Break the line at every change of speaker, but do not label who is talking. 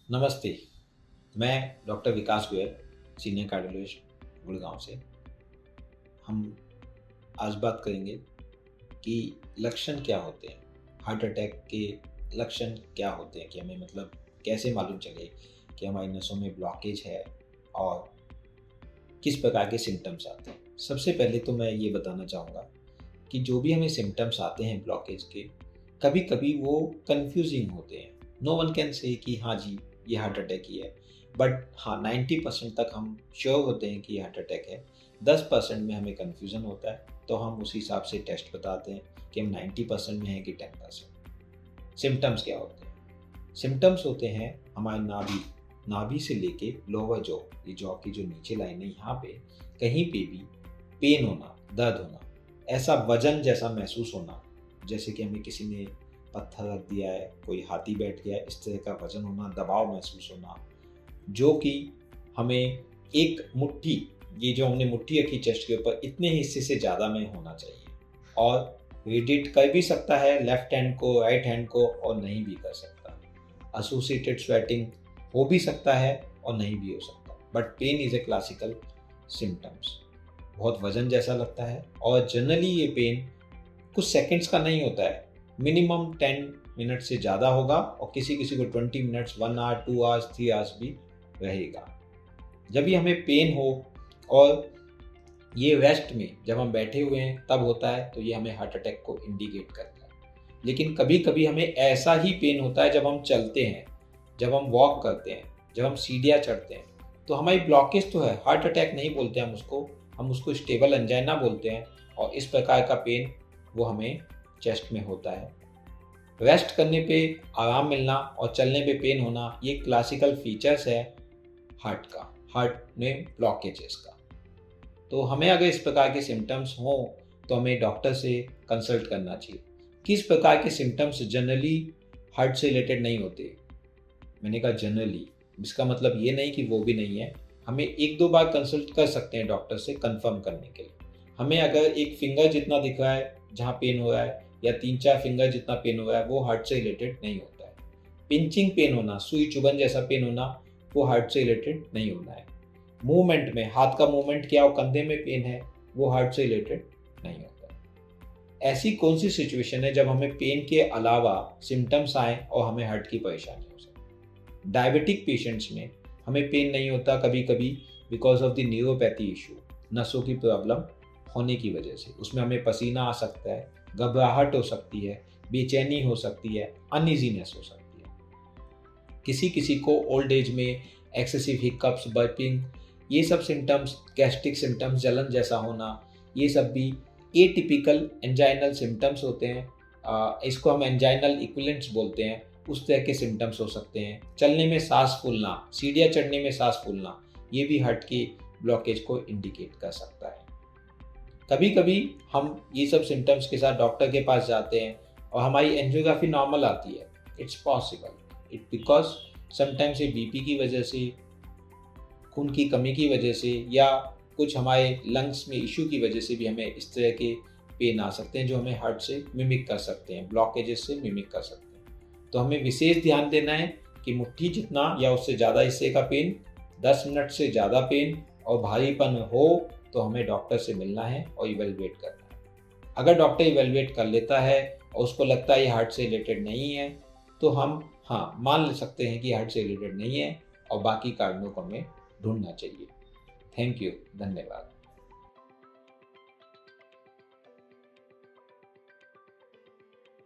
नमस्ते। मैं डॉक्टर विकास Goyal, senior cardiologist Gurgaon से। हम आज बात करेंगे कि लक्षण क्या होते हैं, हार्ट अटैक के लक्षण क्या होते हैं, कि हमें मतलब कैसे मालूम चले कि हमारी नसों में ब्लॉकेज है और किस प्रकार के सिम्टम्स आते हैं। सबसे पहले तो मैं ये बताना चाहूँगा कि जो भी हमें सिम्टम्स आते हैं ब्लॉकेज के, कभी कभी वो कंफ्यूजिंग होते हैं। नो वन कैन से कि हाँ जी ये हार्ट अटैक ही है, बट हाँ 90% तक हम श्योर होते हैं कि ये हार्ट अटैक है। 10% में हमें कंफ्यूजन होता है, तो हम उस हिसाब से टेस्ट बताते हैं कि हम 90% में हैं कि 10%। सिम्टम्स क्या होते हैं? सिम्टम्स होते हैं हमारे नाभि नाभि से लेके लोअर जॉ, ये जॉ की जो नीचे लाइन है, यहाँ पे कहीं पे भी पेन होना, दर्द होना, ऐसा वजन जैसा महसूस होना, जैसे कि हमें किसी ने पत्थर रख दिया है, कोई हाथी बैठ गया है, इस तरह का वजन होना, दबाव महसूस होना, जो कि हमें एक मुट्ठी, ये जो हमने मुट्ठी रखी चेस्ट के ऊपर, इतने हिस्से से ज़्यादा में होना चाहिए। और रेडिएट कर भी सकता है लेफ्ट हैंड को, राइट हैंड को, और नहीं भी कर सकता। एसोसिएटेड स्वेटिंग हो भी सकता है और नहीं भी हो सकता। But pain is a classical symptoms. बहुत वजन जैसा लगता है और जनरली ये पेन कुछ सेकंड्स का नहीं होता है, मिनिमम 10 मिनट से ज़्यादा होगा और किसी किसी को 20 मिनट्स, 1 आवर, 2 आवर्स, 3 आवर्स भी रहेगा। जब भी हमें पेन हो और ये रेस्ट में जब हम बैठे हुए हैं तब होता है, तो ये हमें हार्ट अटैक को इंडिकेट करता है। लेकिन कभी कभी हमें ऐसा ही पेन होता है जब हम चलते हैं, जब हम वॉक करते हैं, जब हम सीढ़ियाँ चढ़ते हैं, तो हमारी ब्लॉकेज तो है, हार्ट अटैक नहीं बोलते हम उसको स्टेबल एंजाइना बोलते हैं। और इस प्रकार का पेन वो हमें चेस्ट में होता है। रेस्ट करने पे आराम मिलना और चलने पे पेन होना, ये क्लासिकल फीचर्स है हार्ट का, हार्ट में ब्लॉकेजेस का। तो हमें अगर इस प्रकार के सिम्टम्स हों तो हमें डॉक्टर से कंसल्ट करना चाहिए। किस प्रकार के सिम्टम्स जनरली हार्ट से रिलेटेड नहीं होते? मैंने कहा जनरली, इसका मतलब ये नहीं कि वो भी नहीं है। हमें 1-2 बार कंसल्ट कर सकते हैं डॉक्टर से कंफर्म करने के लिए। हमें अगर एक फिंगर जितना दिख रहा है जहाँ पेन हो रहा है, या 3-4 फिंगर जितना पेन हो रहा है, वो हार्ट से रिलेटेड नहीं होता है। पिंचिंग पेन होना, सुई चुभन जैसा पेन होना, वो हार्ट से रिलेटेड नहीं होना है। मूवमेंट में, हाथ का मूवमेंट किया और कंधे में पेन है, वो हार्ट से रिलेटेड नहीं होता है। ऐसी कौन सी सिचुएशन है जब हमें पेन के अलावा सिम्टम्स आए और हमें हार्ट की परेशानी हो सकती? डायबिटिक पेशेंट्स में हमें पेन नहीं होता कभी कभी because of the neuropathy issue, नसों की प्रॉब्लम होने की वजह से। उसमें हमें पसीना आ सकता है, घबराहट हो सकती है, बेचैनी हो सकती है, अनइजीनेस हो सकती है। किसी किसी को ओल्ड एज में एक्सेसिव हिकअप्स, बर्पिंग, ये सब सिम्टम्स, गैस्ट्रिक सिम्टम्स, जलन जैसा होना, ये सब भी एटिपिकल एंजाइनल सिम्टम्स होते हैं। इसको हम एंजाइनल इक्विवेलेंट्स बोलते हैं। उस तरह के सिम्टम्स हो सकते हैं। चलने में सांस फूलना, सीढ़ियाँ चढ़ने में सांस फूलना, ये भी हार्ट की ब्लॉकेज को इंडिकेट कर सकता है। कभी कभी हम ये सब सिम्टम्स के साथ डॉक्टर के पास जाते हैं और हमारी एंजियोग्राफी नॉर्मल आती है। It's possible, it because sometimes ये बीपी की वजह से, खून की कमी की वजह से, या कुछ हमारे लंग्स में इशू की वजह से भी हमें इस तरह के पेन आ सकते हैं जो हमें हार्ट से मिमिक कर सकते हैं, ब्लॉकेजेस से मिमिक कर सकते हैं। तो हमें विशेष ध्यान देना है कि मुट्ठी जितना या उससे ज़्यादा हिस्से का पेन, 10 मिनट से ज़्यादा पेन और भारीपन हो तो हमें डॉक्टर से मिलना है और इवेलुएट करना है। अगर डॉक्टर इवेलुएट कर लेता है और उसको लगता है ये हार्ट से रिलेटेड नहीं है, तो हम मान ले सकते हैं कि हार्ट से रिलेटेड नहीं है और बाकी कारणों को हमें ढूंढना चाहिए। थैंक यू, धन्यवाद।